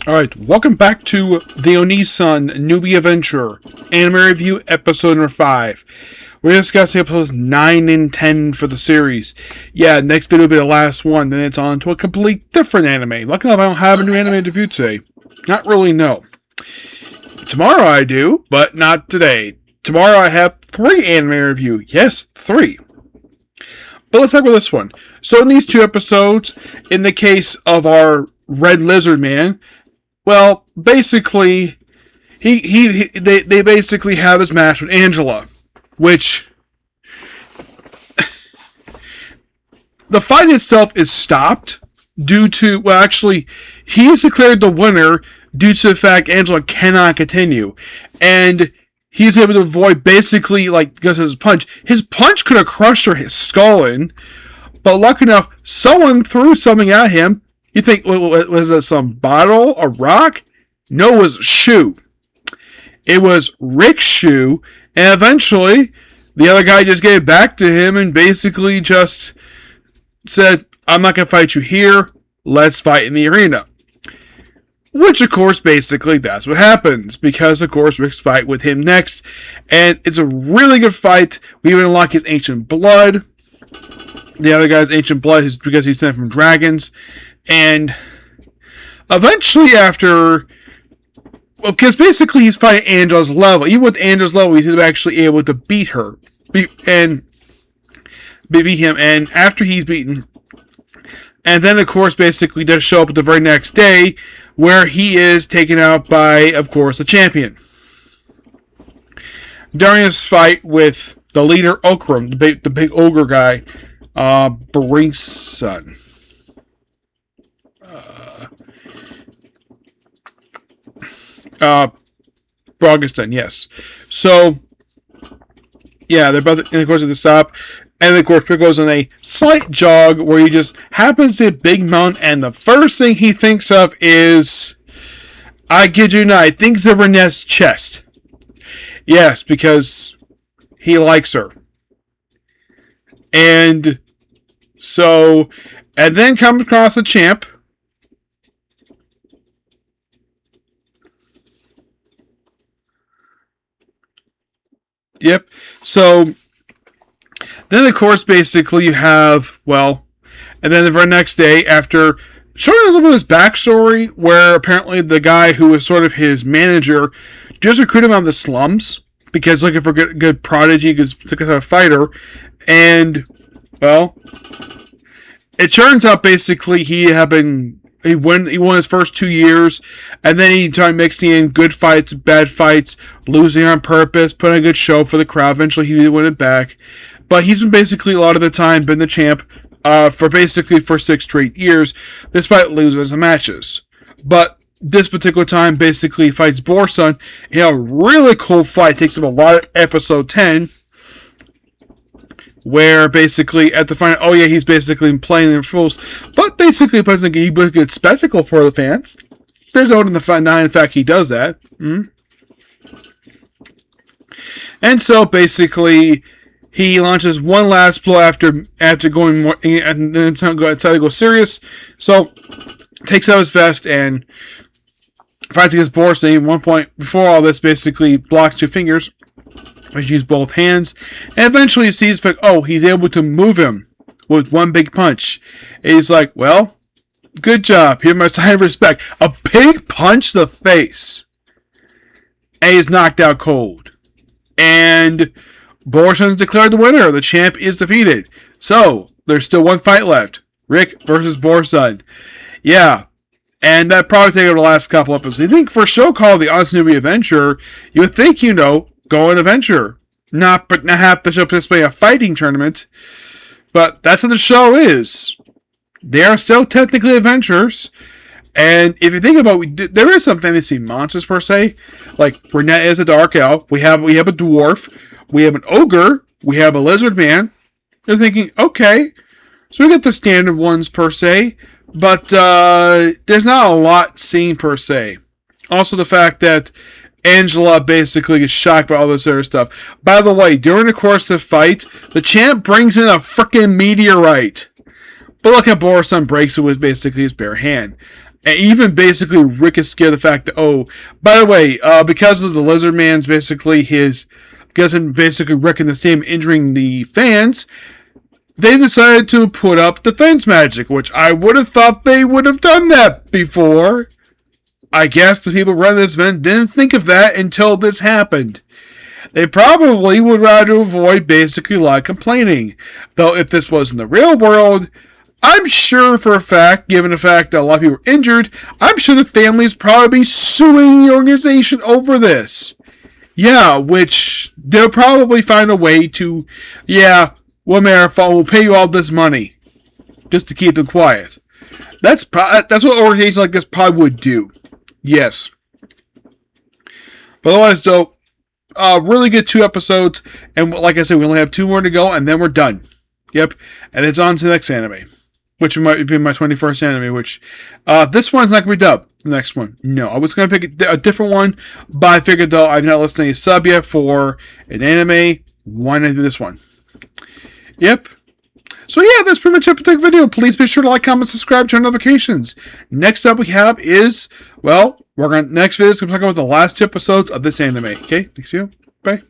Alright, welcome back to the Ossan Newbie Adventure Anime Review Episode number 5. We're discussing episodes 9 and 10 for the series. Yeah, next video will be the last one, then it's on to a completely different anime. Luckily, I don't have a new anime to review today. Not really, no. Tomorrow I do, but not today. Tomorrow I have 3 anime review. Yes, 3. But let's talk about this one. So in these 2 episodes, in the case of our Red Lizard Man, well, basically, they basically have his match with Angela, which the fight itself is stopped due to, well, actually, he's declared the winner due to the fact Angela cannot continue, and he's able to avoid basically, like, because of his punch. His punch could have crushed her skull in, but lucky enough, someone threw something at him. You think, was it some bottle, a rock? No, it was a shoe. It was Rick's shoe, and eventually, the other guy just gave it back to him and basically just said, I'm not going to fight you here, let's fight in the arena. Which, of course, basically, that's what happens, because, of course, Rick's fight with him next, and it's a really good fight. We even unlock his ancient blood. The other guy's ancient blood is because he's sent from dragons. And eventually after, well, because basically he's fighting Angela's level. Even with Angela's level, he's actually able to beat her. Beat him. And after he's beaten, and then of course basically does show up the very next day, where he is taken out by, of course, the champion. During his fight with the leader Okram, the big ogre guy, Brink's son. Brogiston, yes. So, yeah, they're about to, and of course, at the stop. And of course, Rick goes on a slight jog where he just happens to hit a big mountain, and the first thing he thinks of is, I kid you not, he thinks of Renee's chest. Yes, because he likes her. And so, and then comes across the champ. Yep. So, then of course, basically you have, well, and then the very next day, after showing a little bit of his backstory, where apparently the guy who was sort of his manager just recruited him out of the slums because looking for good prodigy, good fighter, and well, it turns out basically he won his first 2 years, and then he started mixing in good fights, bad fights, losing on purpose, putting a good show for the crowd. Eventually he won it back. But he's been basically a lot of the time been the champ for 6 straight years, despite losing some matches. But this particular time basically fights Borson in a really cool fight. Takes him a lot of episode 10. Where basically at the final, oh yeah, he's basically playing the fools, but basically puts a good spectacle for the fans. There's no in the fact he does that. And so basically, he launches one last blow after going more, and then it's time to go serious. So takes out his vest and fights against Borson. At one point before all this, basically blocks 2 fingers. Which use both hands, and eventually he sees, oh, he's able to move him with one big punch. And he's like, well, good job. Here's my sign of respect. A big punch to the face. And he's knocked out cold. And Borson's declared the winner. The champ is defeated. So, there's still one fight left. Rick versus Borson. Yeah. And that probably take over the last couple episodes. You think for a show called The Ossan Newbie Adventure, you would think, go on adventure. Not have to participate in a fighting tournament. But that's what the show is. They are still technically adventures. And if you think about it, there is some fantasy monsters per se. Like, Renette is a dark elf. We have a dwarf. We have an ogre. We have a lizard man. You're thinking, okay. So we get the standard ones per se. But there's not a lot seen per se. Also the fact that Angela basically gets shocked by all this other stuff. By the way, during the course of the fight, the champ brings in a freaking meteorite. But look how Borson breaks it with basically his bare hand. And even basically Rick is scared of the fact that, oh, by the way, because of the Lizard Man's basically because of basically Rick and the same injuring the fans, they decided to put up defense magic, which I would have thought they would have done that before. I guess the people running this event didn't think of that until this happened. They probably would rather avoid basically a lot of complaining. Though if this was in the real world, I'm sure for a fact, given the fact that a lot of people were injured, I'm sure the families probably be suing the organization over this. Yeah, which they'll probably find a way to, we'll pay you all this money just to keep them quiet. That's what organizations like this probably would do. Yes. But otherwise, though, really good 2 episodes, and like I said, we only have 2 more to go, and then we're done. Yep, and it's on to the next anime, which might be my 21st anime, which, this one's not going to be dubbed, the next one. No, I was going to pick a different one, but I figured, though, I've not listened to any sub yet for an anime, why not do this one? Yep. So yeah, that's pretty much it for the video. Please be sure to like, comment, subscribe, turn notifications. Next up we have is, next video is going to talk about the last 2 episodes of this anime. Okay, thanks you. Bye.